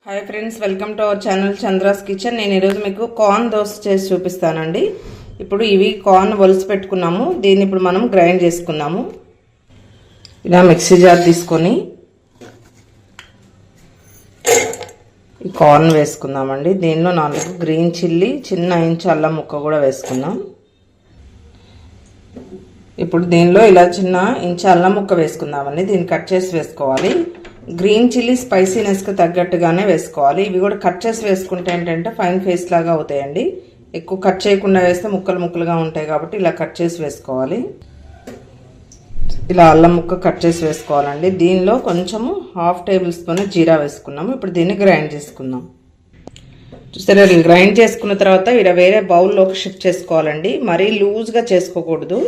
Hi friends, welcome to our channel Chandra's kitchen. నేను ఈరోజు మీకు కార్న్ దోశ చేసి చూపిస్తానండి. ఇప్పుడు ఇవి కార్న్ ఒలిసి పెట్టుకున్నాము. దీన్ని ఇప్పుడు మనం గ్రైండ్ చేసుకున్నాము. ఇలా మిక్సీ జార్ తీసుకొని ఈ కార్న్ వేసుకుందామండి. దీనిలో 4 గ్రీన్ చిల్లీ, చిన్న ఇంచు అల్లం ముక్క కూడా వేసుకుందాం. ఇప్పుడు దీనిలో ఇలా చిన్న ఇంచు అల్లం ముక్క వేసుకుందామండి. దీన్ని కట్ చేసి వేసుకోవాలి. గ్రీన్ చిల్లీ స్పైసీనెస్కి తగ్గట్టుగానే వేసుకోవాలి. ఇవి కూడా కట్ చేసి వేసుకుంటే ఏంటంటే ఫైన్ పేస్ట్ లాగా అవుతాయండి. ఎక్కువ కట్ చేయకుండా వేస్తే ముక్కలు ముక్కలుగా ఉంటాయి కాబట్టి ఇలా కట్ చేసి వేసుకోవాలి. ఇలా అల్లం ముక్క కట్ చేసి వేసుకోవాలండి. దీనిలో కొంచెము 1/2 టేబుల్ స్పూన్ జీరా వేసుకున్నాము. ఇప్పుడు దీన్ని గ్రైండ్ చేసుకుందాం. చూసారా, గ్రైండ్ చేసుకున్న తర్వాత ఇలా వేరే బౌల్లోకి షిఫ్ట్ చేసుకోవాలండి. మరీ లూజ్గా చేసుకోకూడదు.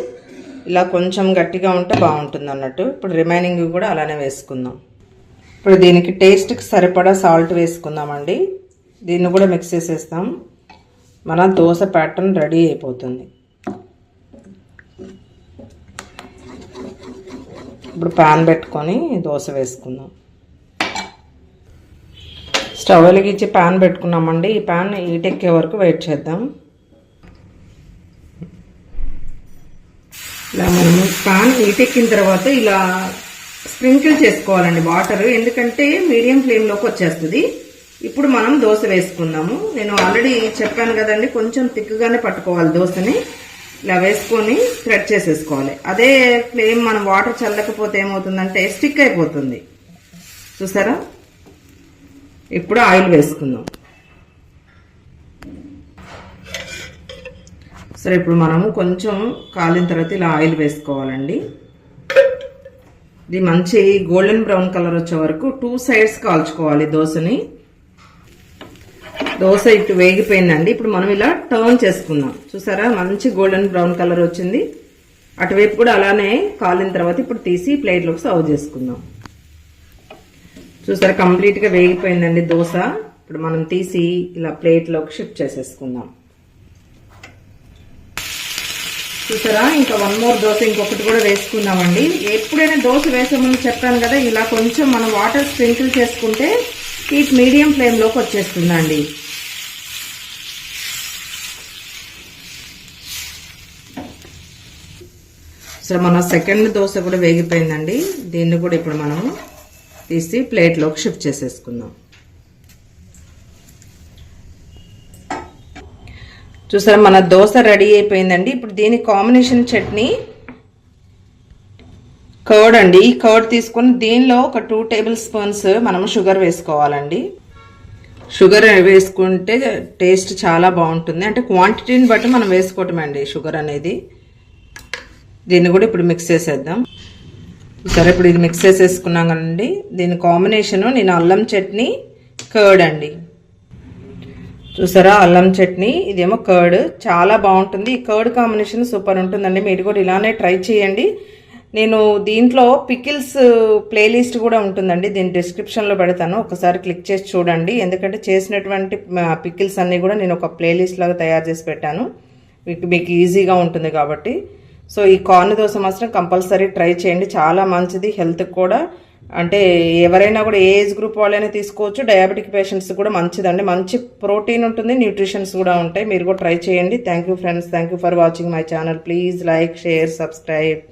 ఇలా కొంచెం గట్టిగా ఉంటే బాగుంటుంది అన్నట్టు. ఇప్పుడు రిమైనింగ్ కూడా అలానే వేసుకుందాం. ఇప్పుడు దీనికి టేస్ట్కి సరిపడా సాల్ట్ వేసుకుందామండి. దీన్ని కూడా మిక్స్ చేసేస్తాం. మన దోశ ప్యాటర్న్ రెడీ అయిపోతుంది. ఇప్పుడు ప్యాన్ పెట్టుకొని దోశ వేసుకుందాం. స్టవ్ వెలిగించి ప్యాన్ పెట్టుకున్నామండి. ఈ ప్యాన్ హీటెక్కే వరకు వెయిట్ చేద్దాం. ఇలా మనము ప్యాన్ హీటెక్కిన తర్వాత ఇలా స్ప్రింకిల్ చేసుకోవాలండి వాటర్, ఎందుకంటే మీడియం ఫ్లేమ్లోకి వచ్చేస్తుంది. ఇప్పుడు మనం దోశ వేసుకుందాము. నేను ఆల్రెడీ చెప్పాను కదండి, కొంచెం థిక్గానే పట్టుకోవాలి దోశని. ఇలా వేసుకొని థ్రెడ్ చేసేసుకోవాలి. అదే ఫ్లేమ్ మనం వాటర్ చల్లకపోతే ఏమవుతుందంటే స్టిక్ అయిపోతుంది. చూసారా? ఇప్పుడు ఆయిల్ వేసుకుందాం. సరే, ఇప్పుడు మనము కొంచెం కాలిన తర్వాత ఇలా ఆయిల్ వేసుకోవాలండి. ఇది మంచి గోల్డెన్ బ్రౌన్ కలర్ వచ్చే వరకు 2 సైడ్స్ కాల్చుకోవాలి దోశని. దోశ ఇటు వేగిపోయిందండి. ఇప్పుడు మనం ఇలా టర్న్ చేసుకుందాం. చూసారా, మంచి గోల్డెన్ బ్రౌన్ కలర్ వచ్చింది. అటువైపు కూడా అలానే కాలిన తర్వాత ఇప్పుడు తీసి ప్లేట్లోకి సర్వ్ చేసుకుందాం. చూసారా, కంప్లీట్గా వేగిపోయిందండి దోశ. ఇప్పుడు మనం తీసి ఇలా ప్లేట్లోకి షిఫ్ట్ చేసేసుకుందాం. చూసారా, ఇంకా 1 మోర్ దోశ ఇంకొకటి కూడా వేసుకుందామండి. ఎప్పుడైనా దోశ వేసామని చెప్పాను కదా, ఇలా కొంచెం మనం వాటర్ స్ప్రింకిల్ చేసుకుంటే హీట్ మీడియం ఫ్లేమ్లోకి వచ్చేస్తుందండి. సో మన సెకండ్ దోశ కూడా వేగిపోయిందండి. దీన్ని కూడా ఇప్పుడు మనము తీసి ప్లేట్లోకి షిఫ్ట్ చేసేసుకుందాం. చూసారా, మన దోశ రెడీ అయిపోయిందండి. ఇప్పుడు దీని కాంబినేషన్ చట్నీ కర్డ్ అండి. ఈ కర్డ్ తీసుకొని దీనిలో ఒక 2 టేబుల్ స్పూన్స్ మనం షుగర్ వేసుకోవాలండి. షుగర్ వేసుకుంటే టేస్ట్ చాలా బాగుంటుంది. అంటే క్వాంటిటీని బట్టి మనం వేసుకోవటం అండి షుగర్ అనేది. దీన్ని కూడా ఇప్పుడు మిక్స్ చేసేద్దాం. సరే, ఇప్పుడు ఇది మిక్స్ చేసేసుకున్నాం కదండి. దీని కాంబినేషను నేను అల్లం చట్నీ, కర్డ్ అండి. చూసారా, అల్లం చట్నీ, ఇదేమో కర్డ్. చాలా బాగుంటుంది. ఈ కర్డ్ కాంబినేషన్ సూపర్ ఉంటుందండి. మీరు కూడా ఇలానే ట్రై చేయండి. నేను దీంట్లో పికిల్స్ ప్లేలిస్ట్ కూడా ఉంటుందండి. దీని డిస్క్రిప్షన్లో పెడతాను, ఒకసారి క్లిక్ చేసి చూడండి. ఎందుకంటే చేసినటువంటి పికిల్స్ అన్నీ కూడా నేను ఒక ప్లేలిస్ట్ లాగా తయారు చేసి పెట్టాను. మీకు ఈజీగా ఉంటుంది కాబట్టి. సో ఈ కార్న్ దోశ మాత్రం కంపల్సరీ ట్రై చేయండి. చాలా మంచిది హెల్త్కి కూడా. అంటే ఎవరైనా కూడా ఏ ఏజ్ గ్రూప్ వాళ్ళైనా తీసుకోవచ్చు. డయాబెటిక్ పేషెంట్స్ కూడా మంచిదండి. మంచి ప్రోటీన్ ఉంటుంది, న్యూట్రిషన్స్ కూడా ఉంటాయి. మీరు కూడా ట్రై చేయండి. Thank you friends. Thank you for watching my channel. Please like, share, subscribe.